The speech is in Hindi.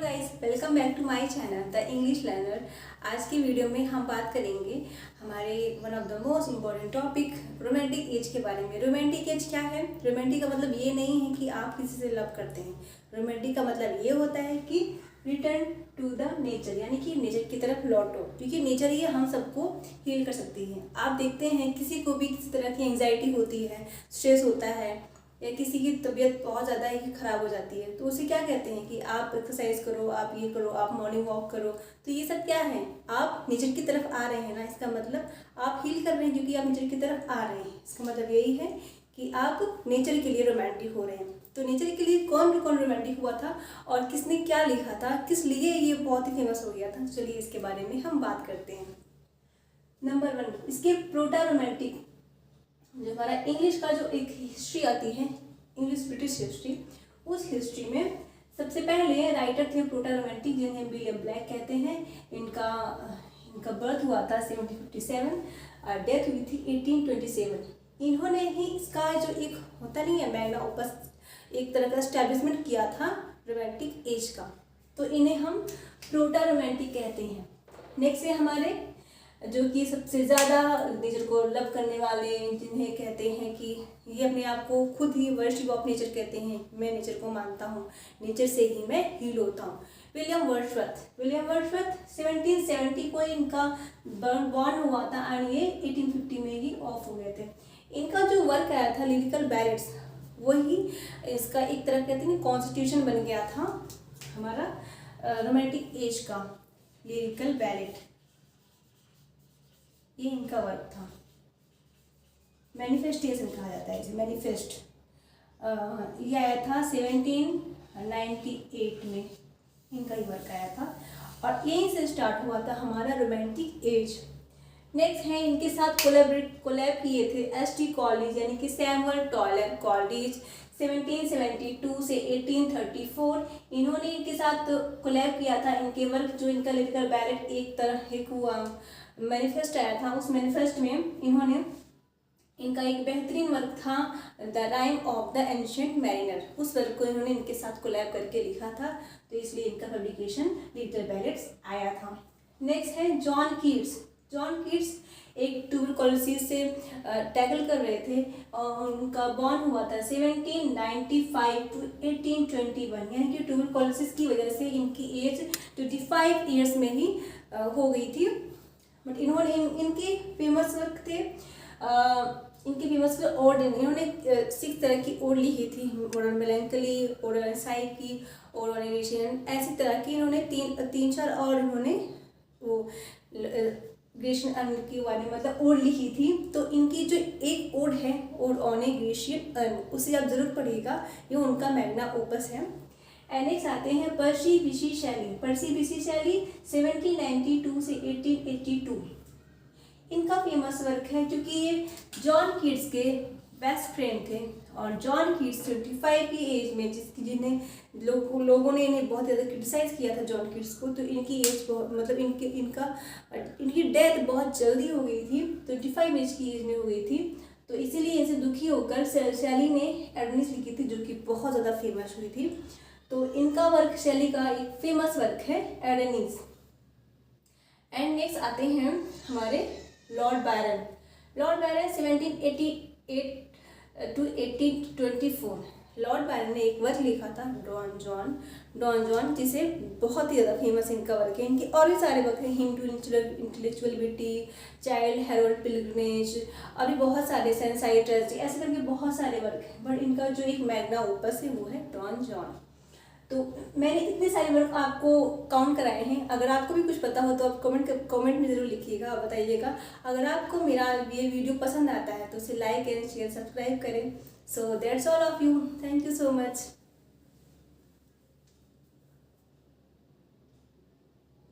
Guys, welcome back to my channel the English learner. आज की वीडियो में हम बात करेंगे हमारे one of the most important topic romantic age के बारे में। रोमांटिक एज क्या है? रोमांटिक का मतलब ये नहीं है कि आप किसी से लव करते हैं। रोमांटिक का मतलब ये होता है कि रिटर्न टू द नेचर, यानी कि नेचर की तरफ लौटो, क्योंकि नेचर ही हम सबको हील कर सकती है। आप देखते हैं किसी को भी किसी तरह की एंग्जाइटी होती है, स्ट्रेस होता है, या किसी की तबीयत बहुत ज़्यादा ही ख़राब हो जाती है, तो उसे क्या कहते हैं कि आप एक्सरसाइज करो, आप ये करो, आप मॉर्निंग वॉक करो। तो ये सब क्या है? आप नेचर की तरफ आ रहे हैं ना, इसका मतलब आप हील कर रहे हैं, क्योंकि आप नेचर की तरफ आ रहे हैं। इसका मतलब यही है कि आप नेचर के लिए रोमांटिक हो रहे हैं। तो नेचर के लिए कौन कौन रोमांटिक हुआ था और किसने क्या लिखा था, किस लिए ये बहुत ही फेमस हो गया था, चलिए इसके बारे में हम बात करते हैं। नंबर 1, इसके प्रोटा रोमांटिक, जो हमारा इंग्लिश का जो एक हिस्ट्री आती है, इंग्लिश ब्रिटिश हिस्ट्री, उस हिस्ट्री में सबसे पहले राइटर थे प्रोटा रोमांटिक, जिन्हें विलियम ब्लैक कहते हैं। इनका बर्थ हुआ था 1757, डेथ हुई थी 1827। इन्होंने ही इसका जो एक होता नहीं है मैग्ना ओपस, एक तरह का एस्टैब्लिशमेंट किया था रोमांटिक एज का, तो इन्हें हम प्रोटा रोमांटिक कहते हैं। नेक्स्ट है हमारे जो कि सबसे ज़्यादा नेचर को लव करने वाले, जिन्हें कहते हैं कि ये अपने आप को खुद ही वर्शिप ऑफ नेचर कहते हैं। मैं नेचर को मानता हूँ, नेचर से ही मैं हील होता हूँ। विलियम वर्ड्सवर्थ 1770 को इनका बॉर्न हुआ था और ये 1850 में ही ऑफ हो गए थे। इनका जो वर्क आया था लिरिकल बैलेट्स, वही इसका एक तरह कहते हैं कॉन्स्टिट्यूशन बन गया था हमारा रोमांटिक एज का। लिरिकल बैलेट, ये इनका वर्क था। मैनिफेस्टेशन कहा जाता है इसे, मैनिफेस्ट। ये आया था 1798 में, इनका ही वर्क आया था और यहीं से स्टार्ट हुआ था हमारा रोमांटिक एज। नेक्स्ट है इनके साथ कोलैब किए थे एस.टी. कॉलेज, यानी कि सैमुअल टॉयलर कॉलेज 1772 से 1834। इन्होंने इनके साथ कोलैब किया था। इनके वर्क जो इनका लिरिकल बैलेट एक तरह एक हुआ मैनिफेस्ट आया था, उस मैनिफेस्ट में इन्होंने इनका एक बेहतरीन वर्क था the rhyme of the ancient mariner, उस वर्क को इन्होंने इनके साथ कोलैब करके लिखा था, तो इसलिए इनका पब्लिकेशन लिटिल बैलेट्स आया था। नेक्स्ट है जॉन कीट्स एक ट्यूबरकुलोसिस से टैकल कर रहे थे और उनका बॉर्न हुआ था 1795 टू 1821, यानी कि ट्यूबरकुलोसिस की वजह से इनकी एज 25 ईयर्स में ही हो गई थी। बट इन्होंने इनके फेमस वर्क थे, इनके फेमस ओड, इन्होंने 6 तरह की ओड लिखी थी। ओड मेलैंकली, ओड साइकी, ओड एलिशन, ऐसी तरह की इन्होंने तीन चार और इन्होंने वो ग्रेशियन अर्न के बारे में मतलब ओड लिखी थी। तो इनकी जो एक ओड है, odd on A Grecian earn, उसे आप जरूर पढ़िएगा, ये उनका मैग्ना ओपस है। नेक्स्ट आते हैं पर्सी बिशी शैली 1792 से 1882। इनका फेमस वर्क है क्योंकि ये जॉन कीट्स के बेस्ट फ्रेंड थे और जॉन कीट्स 25 की एज में जिन्हें लोगों ने इन्हें बहुत ज़्यादा क्रिटिसाइज़ किया था जॉन कीट्स को, तो इनकी एज मतलब इनकी डेथ बहुत जल्दी हो गई थी, 25 एज की एज में हो गई थी। तो इसीलिए इनसे दुखी होकर शैली ने एडोनिस लिखी थी, जो कि बहुत ज़्यादा फेमस हुई थी। तो इनका वर्क शैली का एक फेमस वर्क है एडेनिस। एंड नेक्स्ट आते हैं हमारे लॉर्ड बायरन 1788 टू 1824। लॉर्ड बायरन ने एक वर्क लिखा था डॉन जॉन, जिसे बहुत ही ज़्यादा फेमस इनका वर्क है। इनके और भी सारे वर्क हैं, hymn to intellectual beauty, Childe Harold pilgrimage, और भी बहुत सारे सेंसाई ट्रेजेडी, ऐसे करके बहुत सारे वर्क हैं। बट इनका जो एक मैग्ना ओपस है वो है डॉन जॉन। तो मैंने इतने सारे वर्क आपको काउंट कराए हैं। अगर आपको भी कुछ पता हो तो आप कमेंट में ज़रूर लिखिएगा, बताइएगा। अगर आपको मेरा ये वीडियो पसंद आता है तो उसे लाइक एंड शेयर सब्सक्राइब करें। So that's all of you, thank you so much.